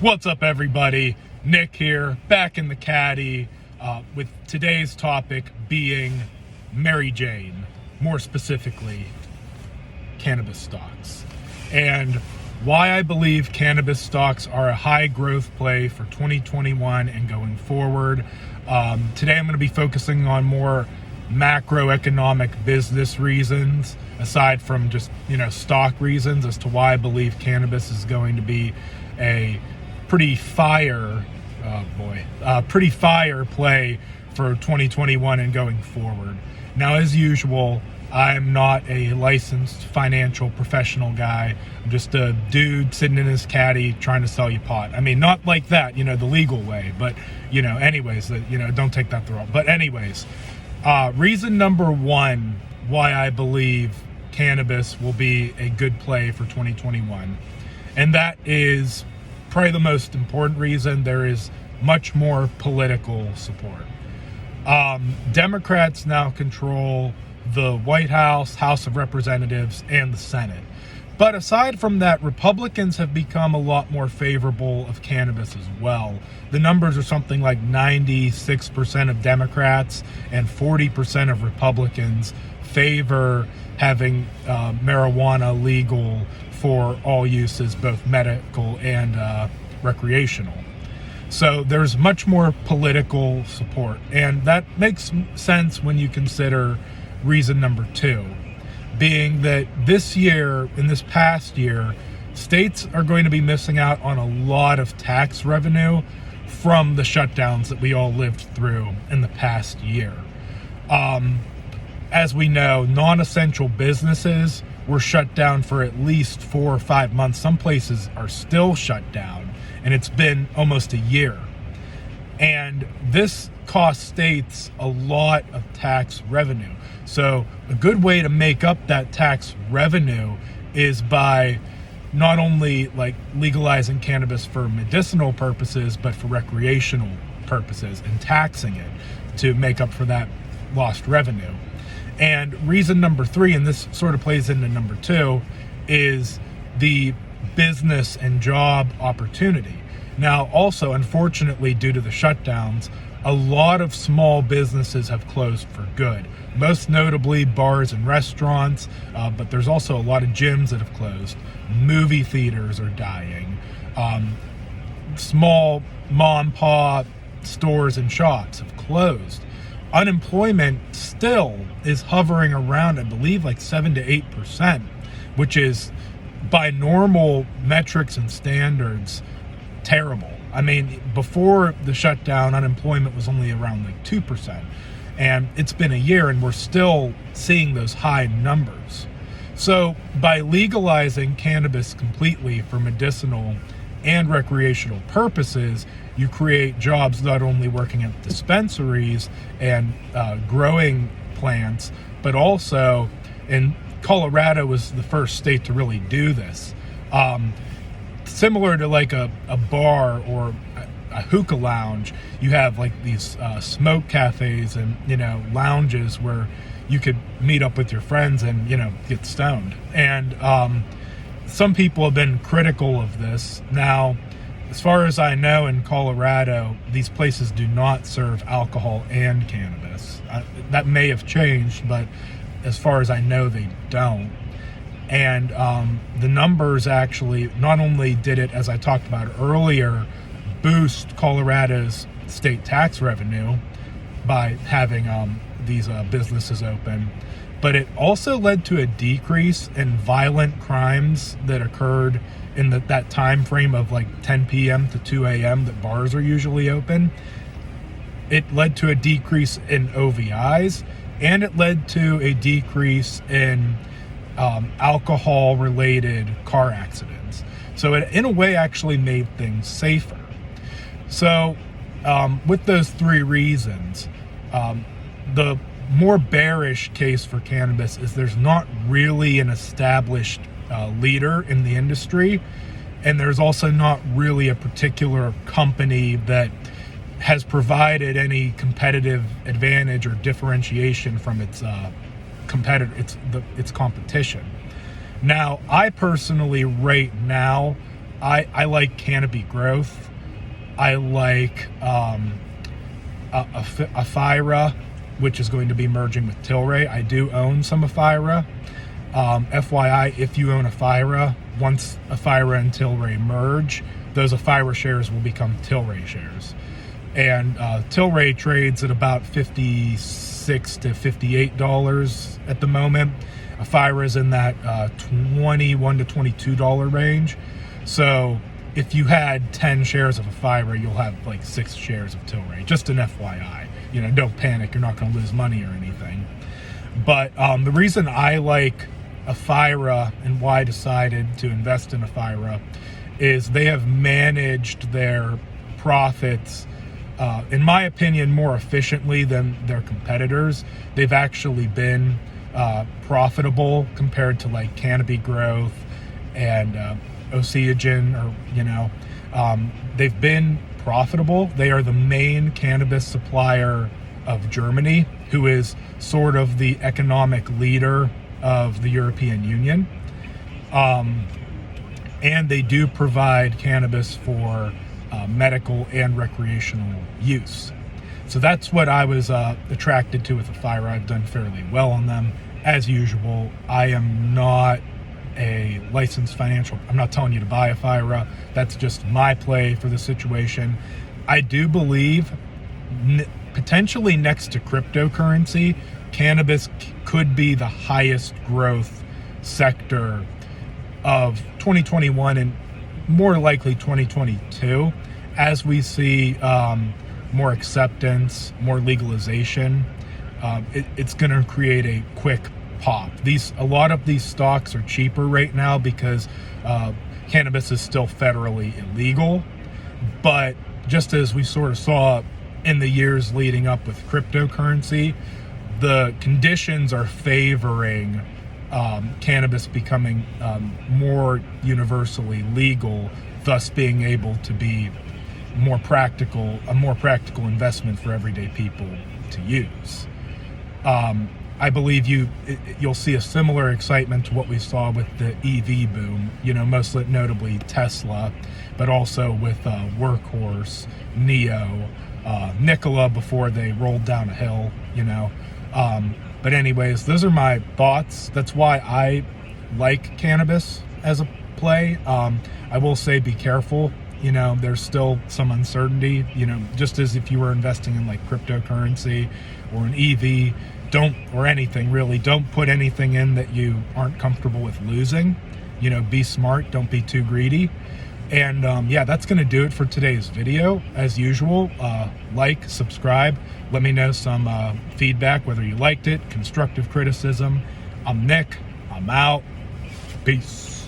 What's up, everybody? Nick here, back in the caddy, with today's topic being Mary Jane, more specifically, cannabis stocks, and why I believe cannabis stocks are a high growth play for 2021 and going forward. Today I'm going to be focusing on more macroeconomic business reasons, aside from just, stock reasons, as to why I believe cannabis is going to be a pretty fire play for 2021 and going forward. Now, as usual, I'm not a licensed financial professional guy. I'm just a dude sitting in his caddy trying to sell you pot. I mean, not like that, the legal way, but, anyways, don't take that the wrong. But anyways, reason number one why I believe cannabis will be a good play for 2021, and that is probably the most important reason. There is much more political support. Democrats now control the White House, House of Representatives, and the Senate. But aside from that, Republicans have become a lot more favorable of cannabis as well. The numbers are something like 96% of Democrats and 40% of Republicans favor having marijuana legal for all uses, both medical and recreational. So there's much more political support, and that makes sense when you consider reason number two, being that in this past year, states are going to be missing out on a lot of tax revenue from the shutdowns that we all lived through in the past year. As we know, non-essential businesses were shut down for at least 4 or 5 months. Some places are still shut down, and it's been almost a year. And this costs states a lot of tax revenue. So a good way to make up that tax revenue is by not only legalizing cannabis for medicinal purposes, but for recreational purposes, and taxing it to make up for that lost revenue. And reason number three, and this sort of plays into number two, is the business and job opportunity. Now, also, unfortunately, due to the shutdowns, a lot of small businesses have closed for good. Most notably bars and restaurants, but there's also a lot of gyms that have closed. Movie theaters are dying. Small mom and pop stores and shops have closed. Unemployment still is hovering around, I believe, 7 to 8%, which is, by normal metrics and standards, terrible. I mean, before the shutdown, unemployment was only around 2%. And it's been a year and we're still seeing those high numbers. So by legalizing cannabis completely for medicinal and recreational purposes, you create jobs not only working at dispensaries and growing plants, but also, and Colorado was the first state to really do this. Similar to a bar or a hookah lounge, you have these smoke cafes and lounges where you could meet up with your friends and get stoned. And some people have been critical of this. Now, as far as I know, in Colorado, these places do not serve alcohol and cannabis. That may have changed, but as far as I know, they don't. And the numbers actually, not only did it, as I talked about earlier, boost Colorado's state tax revenue by having these businesses open, but it also led to a decrease in violent crimes that occurred in that time frame of 10 p.m. to 2 a.m. that bars are usually open. It led to a decrease in OVIs, and it led to a decrease in alcohol-related car accidents. So it, in a way, actually made things safer. So with those three reasons, the more bearish case for cannabis is there's not really an established leader in the industry, and there's also not really a particular company that has provided any competitive advantage or differentiation from its competition. Now, I personally, right now, I like Canopy Growth. I like Aphira, which is going to be merging with Tilray. I do own some Aphira. FYI, if you own Aphira, once Aphira and Tilray merge, those Aphira shares will become Tilray shares. And Tilray trades at about $56 to $58 at the moment. Aphira is in that $21 to $22 range. So if you had 10 shares of Aphira, you'll have like 6 shares of Tilray. Just an FYI. You know, don't panic. You're not going to lose money or anything. But the reason I like Aphira and why I decided to invest in Aphira is they have managed their profits, in my opinion, more efficiently than their competitors. They've actually been profitable compared to like Canopy Growth and Oceagen, or they've been profitable. They are the main cannabis supplier of Germany, who is sort of the economic leader of the European Union. And they do provide cannabis for medical and recreational use. So that's what I was attracted to with Aphira. I've done fairly well on them. As usual, I am not a licensed financial. I'm not telling you to buy Aphira. That's just my play for the situation. I do believe potentially next to cryptocurrency, cannabis could be the highest growth sector of 2021 and more likely 2022, as we see more acceptance, more legalization. It's going to create a quick pop. A lot of these stocks are cheaper right now because cannabis is still federally illegal. But just as we sort of saw in the years leading up with cryptocurrency, the conditions are favoring cannabis becoming more universally legal, thus being able to be a more practical investment for everyday people to use. I believe you'll see a similar excitement to what we saw with the EV boom, most notably Tesla, but also with Workhorse, Neo, Nikola before they rolled down a hill, But anyways, those are my thoughts. That's why I like cannabis as a play. I will say be careful. There's still some uncertainty, just as if you were investing in like cryptocurrency or an EV, or anything really, don't put anything in that you aren't comfortable with losing. Be smart, don't be too greedy. And that's going to do it for today's video. As usual, like, subscribe, let me know some feedback, whether you liked it, constructive criticism. I'm Nick, I'm out, peace.